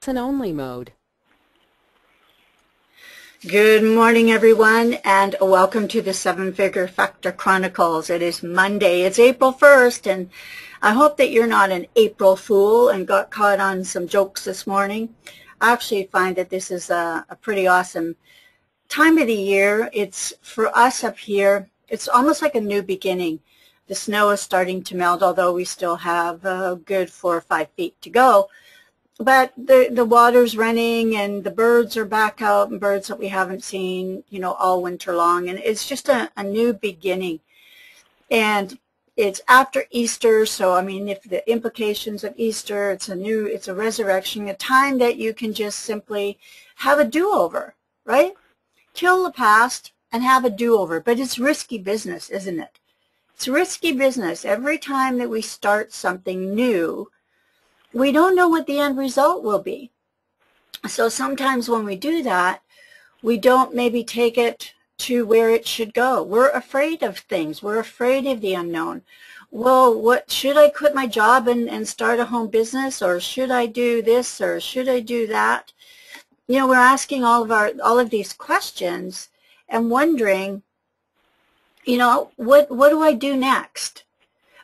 Listen only mode. Good morning, everyone, and welcome to the Seven Figure Factor Chronicles. It is Monday. It's April 1st, and I hope that you're not an April fool and got caught on some jokes this morning. I actually find that this is a pretty awesome time of the year. It's, for us up here, it's almost like a new beginning. The snow is starting to melt, although we still have a good 4 or 5 feet to go. But the water's running and the birds are back out, and birds that we haven't seen, all winter long. And it's just a new beginning. And it's after Easter, so I mean, if the implications of Easter, it's a resurrection, a time that you can just simply have a do-over, right? Kill the past and have a do-over. But it's risky business, isn't it? It's risky business. Every time that we start something new, we don't know what the end result will be. So sometimes when we do that, we don't maybe take it to where it should go. We're afraid of things. We're afraid of the unknown. Well, should I quit my job and start a home business, or should I do this, or should I do that? We're asking all of these questions and wondering, what do I do next?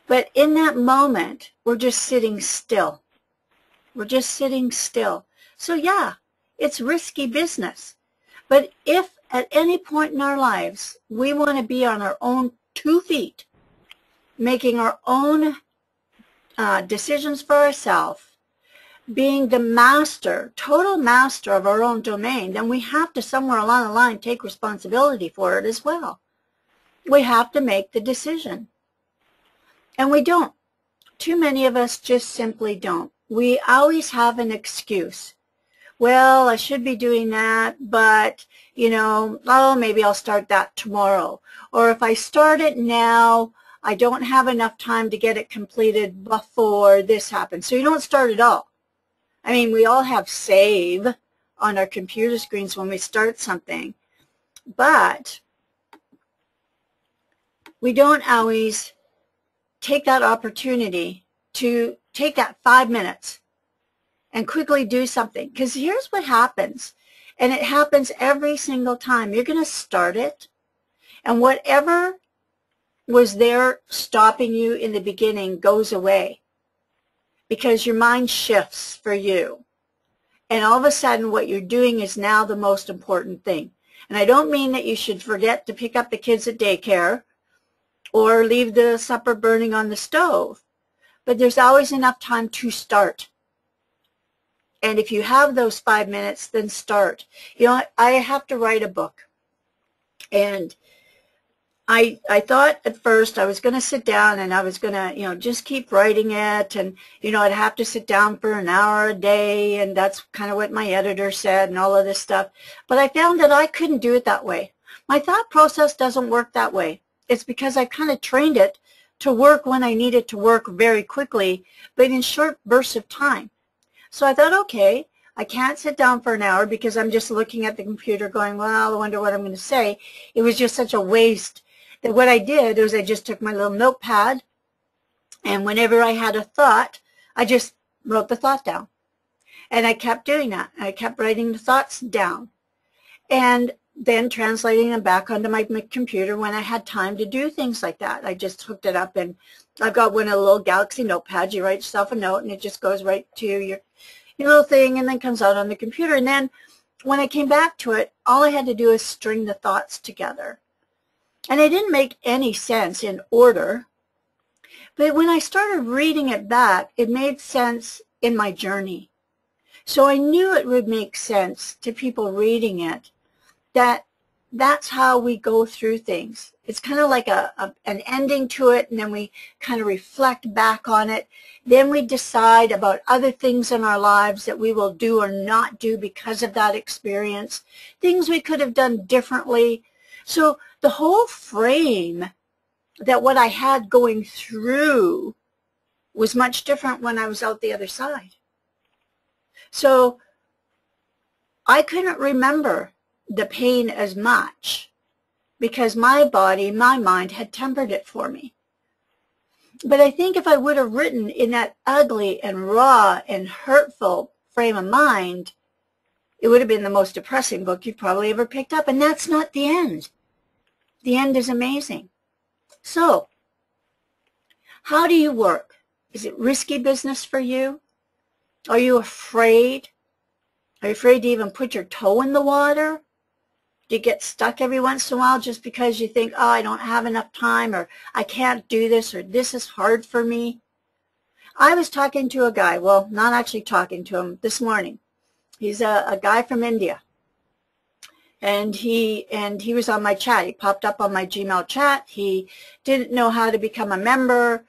But in that moment, we're just sitting still. We're just sitting still. So yeah, it's risky business. But if at any point in our lives we want to be on our own 2 feet, making our own decisions for ourselves, being the master, total master of our own domain, then we have to somewhere along the line take responsibility for it as well. We have to make the decision. And we don't. Too many of us just simply don't. We always have an excuse. Well, I should be doing that, but, maybe I'll start that tomorrow. Or if I start it now, I don't have enough time to get it completed before this happens. So you don't start at all. I mean, we all have save on our computer screens when we start something, but we don't always take that opportunity to take that 5 minutes and quickly do something. Because here's what happens, and it happens every single time. You're going to start it, and whatever was there stopping you in the beginning goes away because your mind shifts for you. And all of a sudden what you're doing is now the most important thing. And I don't mean that you should forget to pick up the kids at daycare or leave the supper burning on the stove. But there's always enough time to start. And if you have those 5 minutes, then start. I have to write a book. And I thought at first I was going to sit down and I was going to, just keep writing it. And, I'd have to sit down for an hour a day. And that's kind of what my editor said and all of this stuff. But I found that I couldn't do it that way. My thought process doesn't work that way. It's because I kind of trained it to work when I need it to work very quickly, but in short bursts of time. So I thought, okay, I can't sit down for an hour because I'm just looking at the computer going, well, I wonder what I'm going to say. It was just such a waste that what I did was I just took my little notepad, and whenever I had a thought, I just wrote the thought down. And I kept doing that. I kept writing the thoughts down. And then translating them back onto my computer when I had time to do things like that. I just hooked it up, and I've got one of the little Galaxy notepads. You write yourself a note, and it just goes right to your little thing, and then comes out on the computer. And then when I came back to it, all I had to do is string the thoughts together. And it didn't make any sense in order. But when I started reading it back, it made sense in my journey. So I knew it would make sense to people reading it, that's how we go through things. It's kind of like an ending to it, and then we kind of reflect back on it. Then we decide about other things in our lives that we will do or not do because of that experience, things we could have done differently. So the whole frame that what I had going through was much different when I was out the other side. So I couldn't remember the pain as much because my body, my mind had tempered it for me. But I think if I would have written in that ugly and raw and hurtful frame of mind, it would have been the most depressing book you've probably ever picked up. And that's not the end. The end is amazing. So, how do you work? Is it risky business for you? Are you afraid? Are you afraid to even put your toe in the water? Do you get stuck every once in a while just because you think, oh, I don't have enough time, or I can't do this, or this is hard for me? I was talking to a guy, well, not actually talking to him, this morning. He's a guy from India. And he was on my chat. He popped up on my Gmail chat. He didn't know how to become a member.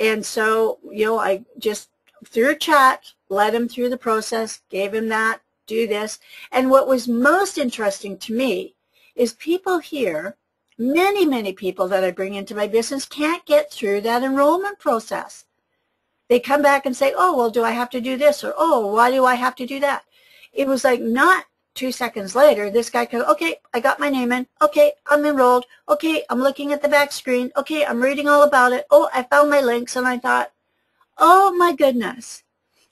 And so, I just, through a chat, led him through the process, gave him that, do this. And what was most interesting to me is people here, many, many people that I bring into my business can't get through that enrollment process. They come back and say, oh, well, do I have to do this? Or, oh, why do I have to do that? It was like not 2 seconds later, this guy could, okay, I got my name in. Okay, I'm enrolled. Okay, I'm looking at the back screen. Okay, I'm reading all about it. Oh, I found my links. And I thought, oh, my goodness.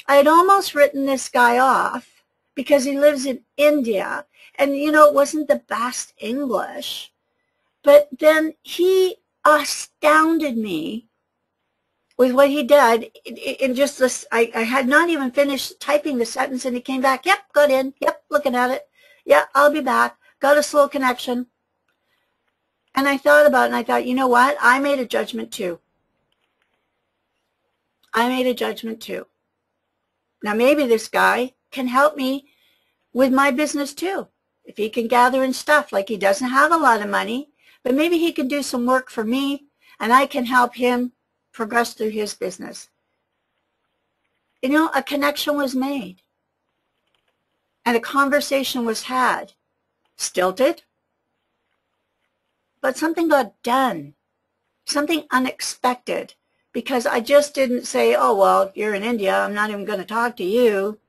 I had almost written this guy off because he lives in India. And, it wasn't the best English. But then he astounded me with what he did in just this. I had not even finished typing the sentence, and he came back, yep, got in, yep, looking at it, yeah, I'll be back, got a slow connection. And I thought about it, and I thought, you know what, I made a judgment too. I made a judgment too. Now maybe this guy can help me with my business too. If he can gather in stuff, like he doesn't have a lot of money, but maybe he can do some work for me, and I can help him progress through his business. A connection was made. And a conversation was had. Stilted. But something got done. Something unexpected. Because I just didn't say, oh, well, you're in India, I'm not even going to talk to you.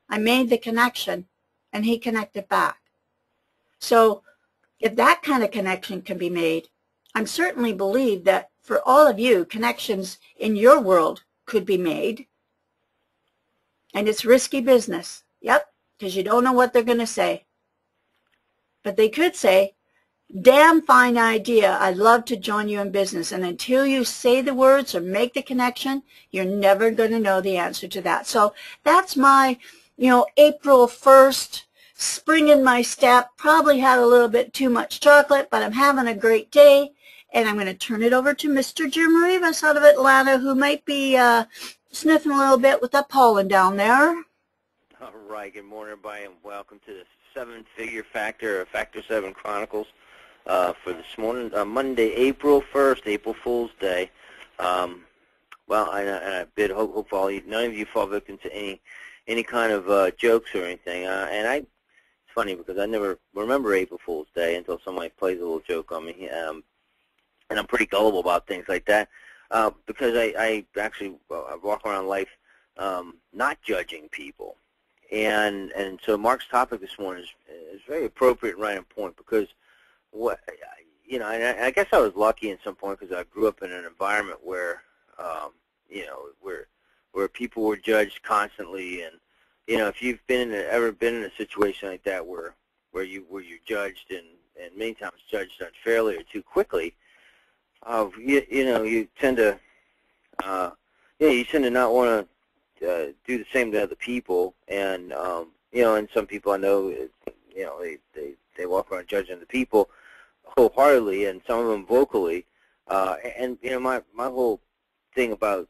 I made the connection, and he connected back. So if that kind of connection can be made, I certainly believe that for all of you, connections in your world could be made. And it's risky business. Yep, because you don't know what they're going to say. But they could say, damn fine idea, I'd love to join you in business. And until you say the words or make the connection, you're never going to know the answer to that. So that's my, April 1st, spring in my step. Probably had a little bit too much chocolate, but I'm having a great day. And I'm going to turn it over to Mr. Jim Rivas out of Atlanta, who might be sniffing a little bit with that pollen down there. All right. Good morning, everybody, and welcome to the Seven-Figure Factor, Factor 7 Chronicles for this morning, Monday, April 1st, April Fool's Day. Well, I bid hope none of you fall victim to any kind of jokes or anything. It's funny because I never remember April Fool's Day until somebody plays a little joke on me. And I'm pretty gullible about things like that because I actually walk around life not judging people. And so Mark's topic this morning is very appropriate and right on point because, and I guess I was lucky in some point because I grew up in an environment where, where people were judged constantly. And, if you've ever been in a situation like that where you're judged and many times judged unfairly or too quickly, you tend to, not want to do the same to other people, and and some people I know, they walk around judging the people wholeheartedly, and some of them vocally, and my whole thing about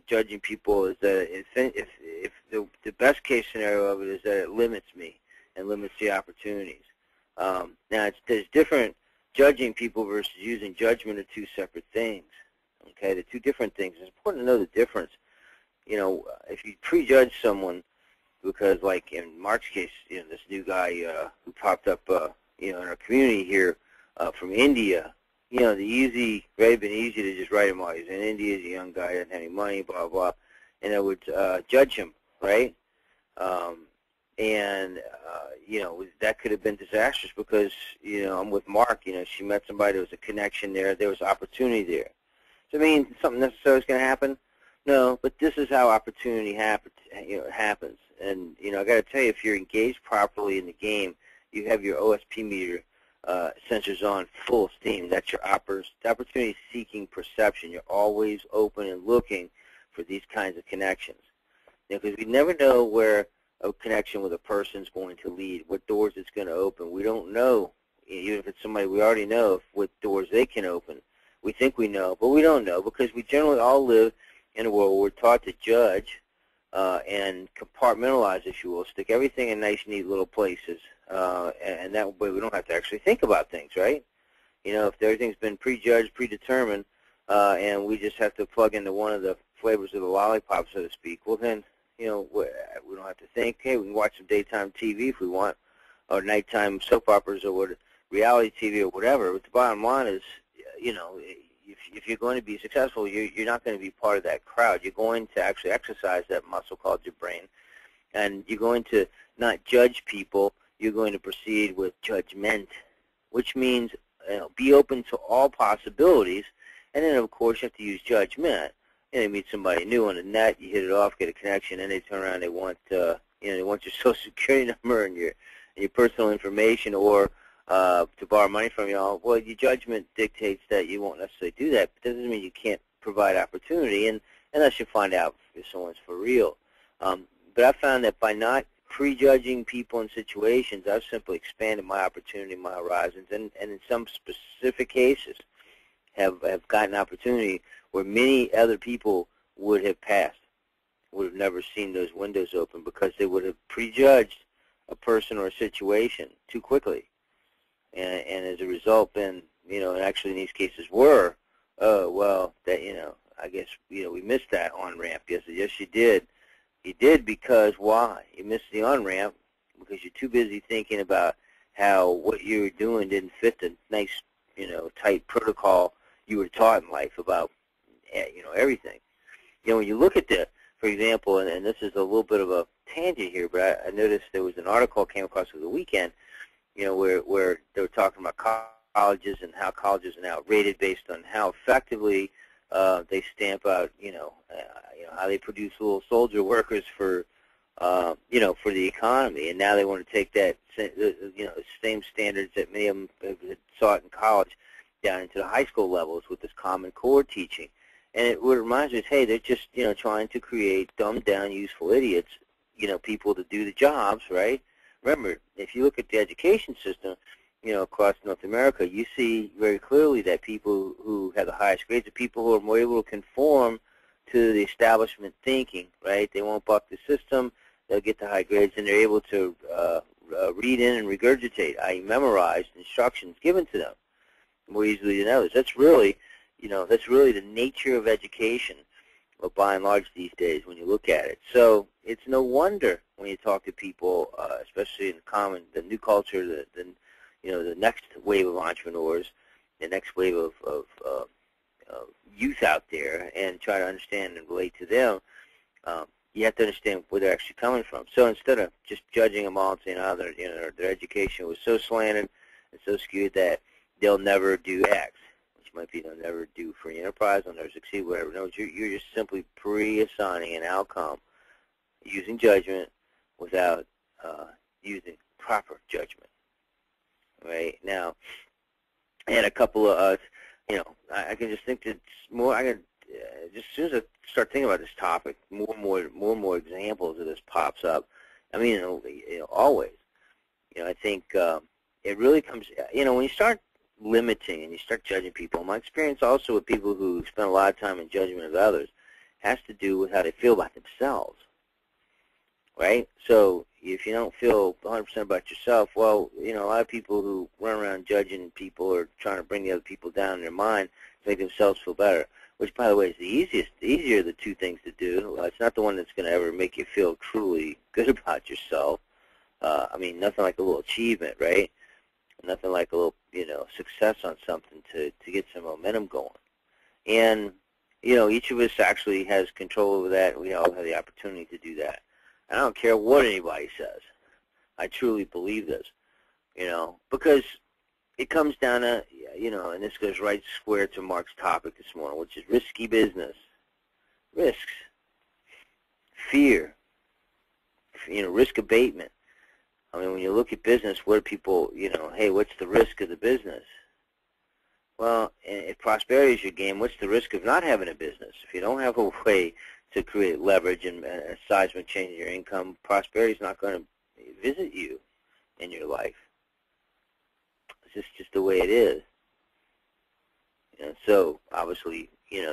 judging people is that if the best case scenario of it is that it limits me and limits the opportunities. Now there's different. Judging people versus using judgment are two separate things. Okay, they're two different things. It's important to know the difference. If you prejudge someone, because like in Mark's case, this new guy who popped up, in our community here from India, been easy to just write him off. He's in India, he's a young guy, doesn't have any money, blah blah, and I would judge him, right? That could have been disastrous because, I'm with Mark, she met somebody, there was a connection there, there was opportunity there. So, something necessary is going to happen? No, but this is how opportunity happens. And I got to tell you, if you're engaged properly in the game, you have your OSP meter sensors on full steam. That's your opportunity-seeking perception. You're always open and looking for these kinds of connections. Because we never know where a connection with a person's going to lead, what doors it's going to open. We don't know, even if it's somebody we already know, what doors they can open. We think we know, but we don't know, because we generally all live in a world where we're taught to judge and compartmentalize, if you will, stick everything in nice, neat little places, and that way we don't have to actually think about things, right? If everything's been prejudged, predetermined, and we just have to plug into one of the flavors of the lollipop, so to speak, well then, we don't have to think. Hey, we can watch some daytime TV if we want, or nighttime soap operas, or what, reality TV, or whatever. But the bottom line is, if you're going to be successful, you're not going to be part of that crowd. You're going to actually exercise that muscle called your brain, and you're going to not judge people. You're going to proceed with judgment, which means be open to all possibilities, and then of course you have to use judgment. You meet somebody new on the net, you hit it off, get a connection, and they turn around, they want they want your social security number and your personal information, or to borrow money from you all. Well, your judgment dictates that you won't necessarily do that, but that doesn't mean you can't provide opportunity, and unless you find out if someone's for real. But I found that by not prejudging people and situations, I've simply expanded my opportunity, my horizons, and in some specific cases have gotten opportunity where many other people would have passed, would have never seen those windows open, because they would have prejudged a person or a situation too quickly. And as a result, then, and actually in these cases were, oh, well, that, I guess, we missed that on-ramp. Yes, you did. You did, because why? You missed the on-ramp because you're too busy thinking about how what you were doing didn't fit the nice, tight protocol you were taught in life about, everything. When you look at the, for example, and this is a little bit of a tangent here, but I noticed there was an article I came across over the weekend, where they were talking about colleges and how colleges are now rated based on how effectively they stamp out, how they produce little soldier workers for, for the economy. And now they want to take that, the same standards that many of them have taught in college down into the high school levels with this Common Core teaching. And what it reminds me is, hey, they're just, trying to create dumbed-down, useful idiots, people to do the jobs, right? Remember, if you look at the education system, across North America, you see very clearly that people who have the highest grades are people who are more able to conform to the establishment thinking, right? They won't buck the system, they'll get the high grades, and they're able to read in and regurgitate, i.e. memorize instructions given to them more easily than others. That's really, that's really the nature of education, by and large these days when you look at it. So it's no wonder when you talk to people, especially in the new culture, the next wave of entrepreneurs, the next wave of youth out there, and try to understand and relate to them, you have to understand where they're actually coming from. So instead of just judging them all and saying, oh, their education was so slanted and so skewed that they'll never do X, which might be they'll never do free enterprise, they'll never succeed, whatever. No, you're just simply pre-assigning an outcome using judgment without using proper judgment. Right now, and a couple of, I can just think that more. I can just as soon as I start thinking about this topic, more and more examples of this pops up. I mean, always. I think it really comes. When you start limiting and you start judging people, my experience also with people who spend a lot of time in judgment of others has to do with how they feel about themselves. Right? So if you don't feel 100% about yourself, well, a lot of people who run around judging people or trying to bring the other people down in their mind to make themselves feel better, which, by the way, is the easier of the two things to do. It's not the one that's going to ever make you feel truly good about yourself. I mean, nothing like a little achievement, right? Nothing like a little, success on something to get some momentum going. And, each of us actually has control over that, and we all have the opportunity to do that. I don't care what anybody says. I truly believe this, because it comes down to, and this goes right square to Mark's topic this morning, which is risky business. risks, fear, risk abatement. I mean, when you look at business, what do people, hey, what's the risk of the business? Well, if prosperity is your game, what's the risk of not having a business? If you don't have a way to create leverage and a seismic change in your income, prosperity is not going to visit you in your life. It's just the way it is. So obviously, you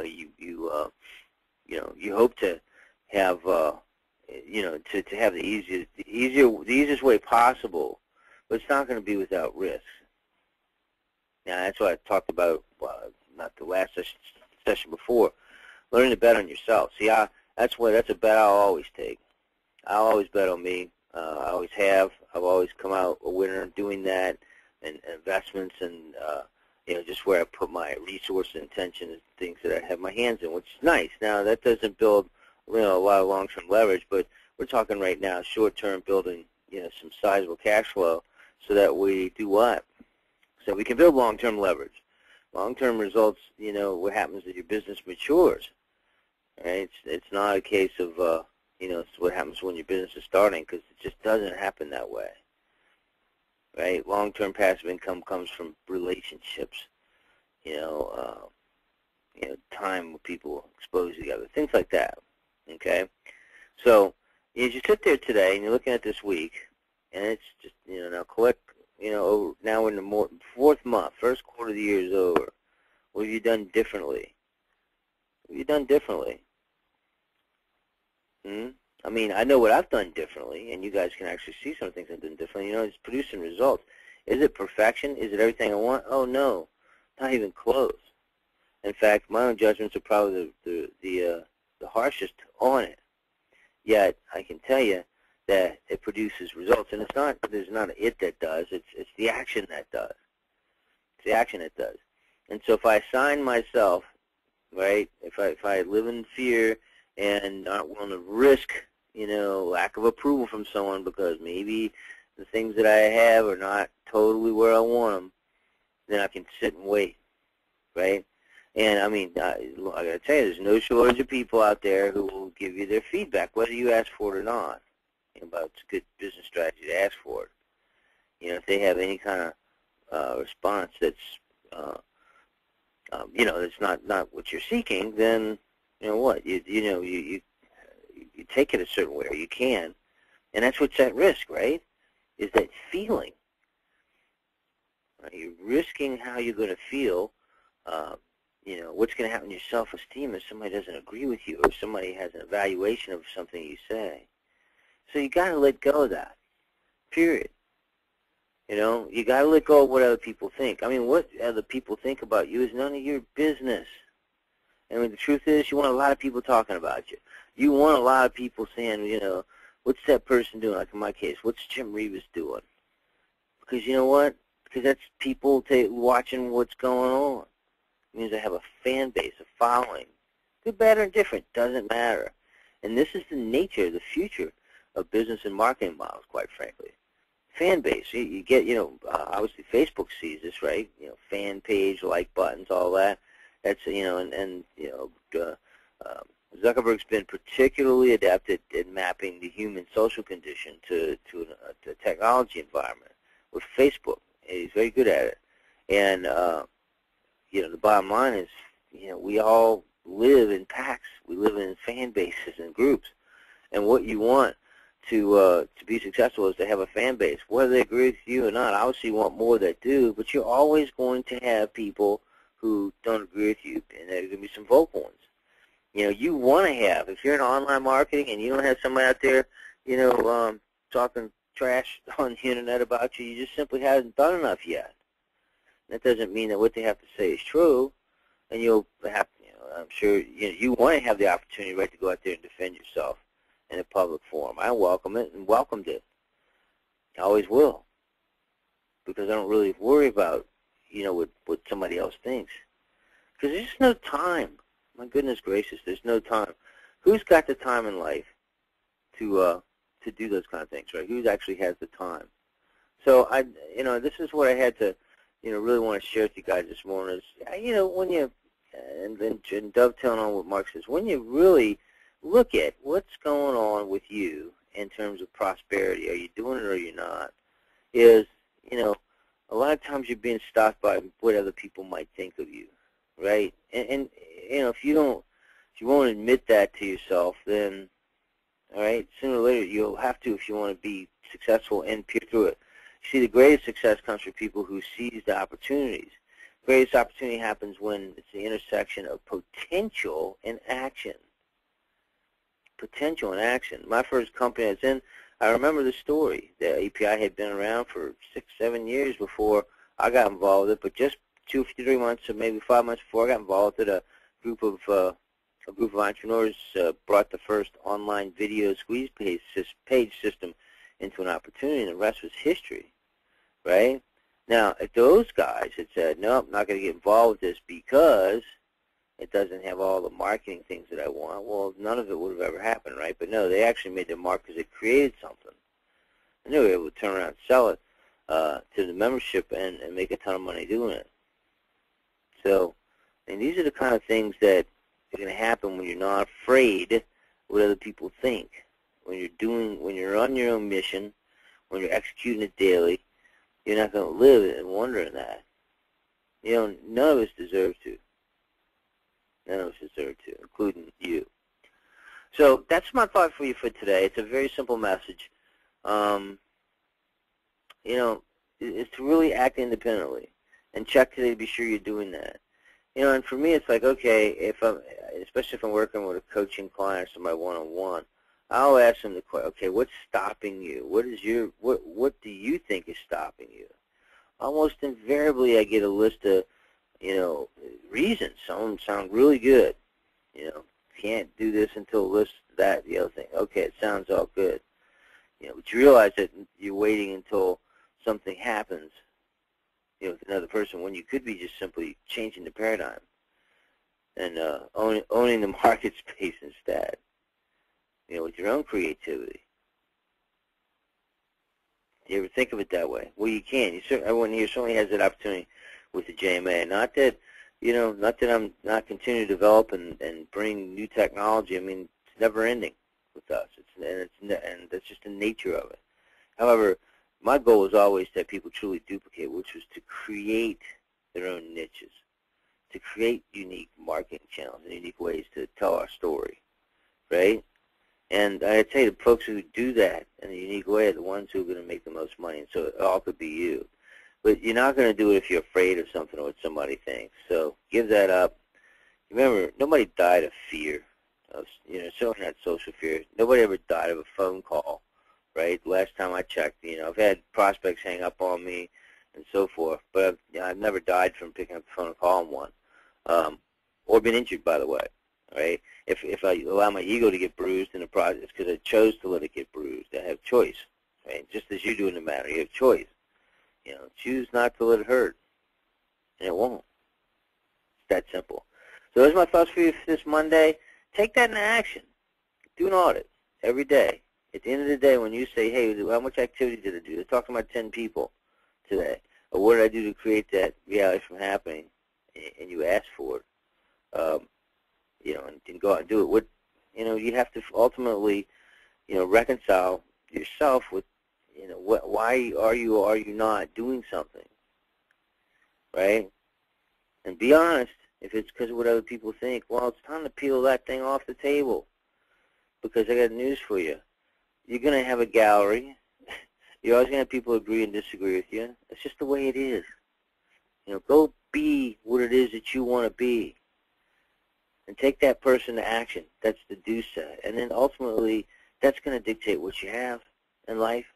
hope to have, to have the easiest way possible, but it's not going to be without risk. Now that's what I talked about, not the last session before, learning to bet on yourself. See, that's a bet I'll always take. I'll always bet on me. I always have. I've always come out a winner doing that, and investments and just where I put my resource and attention is things that I have my hands in, which is nice. Now that doesn't build a lot of long-term leverage, but we're talking right now short-term, building some sizable cash flow so that we do what? So we can build long-term leverage. Long-term results, what happens as your business matures. Right? It's not a case of, it's what happens when your business is starting, because it just doesn't happen that way. Right? Long-term passive income comes from relationships, time with people exposed to each other, things like that. Okay? So as you sit there today and you're looking at this week, and it's just, now collect, now we're in the fourth month, first quarter of the year is over. What have you done differently? What have you done differently? I mean, I know what I've done differently, and you guys can actually see some things I've done differently. It's producing results. Is it perfection? Is it everything I want? Oh, no, not even close. In fact, my own judgments are probably the harshest on it. Yet, I can tell you that it produces results, and there's not an it that does. It's the action that does. It's the action that does. And so if I assign myself, right, if I live in fear and not willing to risk, lack of approval from someone because maybe the things that I have are not totally where I want them, then I can sit and wait, right? And I mean, I got to tell you, there's no shortage of people out there who will give you their feedback, whether you ask for it or not. But it's a good business strategy to ask for it. If they have any kind of response that's, that's not what you're seeking, then what? You take it a certain way, or you can, and that's what's at risk, right? Is that feeling? You're risking how you're going to feel. What's going to happen to your self-esteem if somebody doesn't agree with you, or somebody has an evaluation of something you say. So you got to let go of that. Period. You got to let go of what other people think. I mean, what other people think about you is none of your business. I mean, the truth is, you want a lot of people talking about you. You want a lot of people saying, what's that person doing? Like in my case, what's Jim Rivas doing? Because you know what? Because that's people watching what's going on. It means I have a fan base, a following. Good, bad, or indifferent, doesn't matter. And this is the nature, the future of business and marketing models, quite frankly. Fan base. You get, obviously Facebook sees this, right? Fan page, like buttons, all that. That's, Zuckerberg's been particularly adept at mapping the human social condition to a technology environment with Facebook. He's very good at it. And, the bottom line is, we all live in packs. We live in fan bases and groups. And what you want to be successful is to have a fan base. Whether they agree with you or not, obviously you want more that do, but you're always going to have people who don't agree with you, and there's going to be some vocal ones. You want to have, if you're in online marketing and you don't have somebody out there, talking trash on the internet about you, you just simply haven't done enough yet. That doesn't mean that what they have to say is true, and you'll have, I'm sure you want to have the opportunity, right, to go out there and defend yourself in a public forum. I welcome it and welcomed it. I always will, because I don't really worry about, what somebody else thinks, because there's just no time. My goodness gracious, there's no time. Who's got the time in life to do those kind of things, right? Who actually has the time? So this is what I had to, really want to share with you guys this morning. Is, when you and then dovetailing on what Mark says, when you really look at what's going on with you in terms of prosperity, are you doing it or are you not, is, a lot of times you're being stopped by what other people might think of you, right? And if you won't admit that to yourself, then, all right, sooner or later you'll have to if you want to be successful and peer through it. See, the greatest success comes from people who seize the opportunities. The greatest opportunity happens when it's the intersection of potential and action. Potential and action. My first company I was in, I remember the story. The API had been around for 6-7 years before I got involved with it, but just 2-3 months or maybe 5 months before I got involved with it, a group of entrepreneurs brought the first online video squeeze page system into an opportunity, and the rest was history, right? Now, if those guys had said, nope, I'm not going to get involved with this because it doesn't have all the marketing things that I want, well, none of it would have ever happened, right? But no, they actually made their mark because it created something. And they were able to turn around and sell it to the membership and make a ton of money doing it. So, and these are the kind of things that are going to happen when you're not afraid what other people think. When you're on your own mission, when you're executing it daily, you're not going to live and wonder in that. None of us deserve to. None of us deserve to, including you. So that's my thought for you for today. It's a very simple message. It's to really act independently and check today to be sure you're doing that. And for me, it's like, okay, especially if I'm working with a coaching client or somebody one-on-one, I'll ask them the question, okay, what's stopping you? What do you think is stopping you? Almost invariably, I get a list of, reasons. Some of them sound really good. Can't do this until this, that, the other thing. Okay, it sounds all good. But you realize that you're waiting until something happens, with another person when you could be just simply changing the paradigm and owning the market space instead, with your own creativity. Do you ever think of it that way? Well, you can. Everyone here certainly has that opportunity with the JMA. Not that, not that I'm not continuing to develop and bring new technology. I mean, it's never ending with us. And that's just the nature of it. However, my goal is always that people truly duplicate, which was to create their own niches, to create unique marketing channels and unique ways to tell our story, right? And I tell you, the folks who do that in a unique way are the ones who are going to make the most money, and so it all could be you. But you're not going to do it if you're afraid of something or what somebody thinks. So give that up. Remember, nobody died of fear, certainly not social fear. Nobody ever died of a phone call, right? Last time I checked, I've had prospects hang up on me and so forth, but I've never died from picking up the phone and calling one, or been injured, by the way, right? If I allow my ego to get bruised in the process, it's because I chose to let it get bruised. I have choice, right? Just as you do in the matter, you have choice. Choose not to let it hurt, and it won't. It's that simple. So those are my thoughts for you for this Monday. Take that into action. Do an audit every day. At the end of the day, when you say, hey, how much activity did I do? I talked about 10 people today. Or what did I do to create that reality from happening? And you ask for it. And go out and do it. What, you have to ultimately, reconcile yourself with, why are you or are you not doing something, right? And be honest. If it's because of what other people think, well, it's time to peel that thing off the table, because I got news for you. You're going to have a gallery. You're always going to have people agree and disagree with you. It's just the way it is. Go be what it is that you want to be, and take that person to action. That's the do set. And then ultimately, that's going to dictate what you have in life.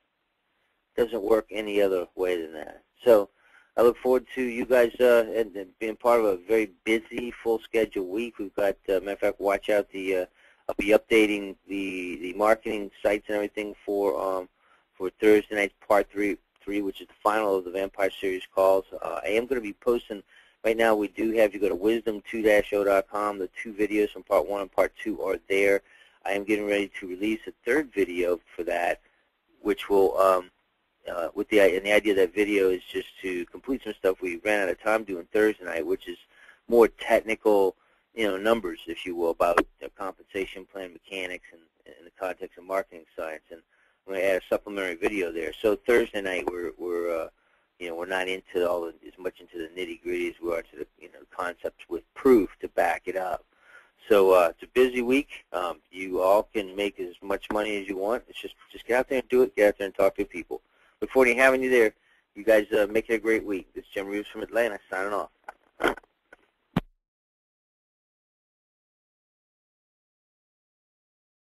It doesn't work any other way than that. So I look forward to you guys and being part of a very busy, full schedule week. We've got, matter of fact, watch out. I'll be updating the marketing sites and everything for Thursday night's part three, which is the final of the Vampire Series calls. I am going to be posting. Right now, we do have, you go to wisdom2-0.com. The 2 videos from part 1 and part 2 are there. I am getting ready to release a 3rd video for that, which will, the idea of that video is just to complete some stuff we ran out of time doing Thursday night, which is more technical, numbers, if you will, about compensation plan mechanics and in the context of marketing science. And I'm going to add a supplementary video there. So Thursday night we're not into as much into the nitty gritty as we are to the concepts with proof to back it up. So it's a busy week. You all can make as much money as you want. It's just get out there and do it. Get out there and talk to people. Look forward to having you there. You guys make it a great week. This is Jim Reeves from Atlanta signing off.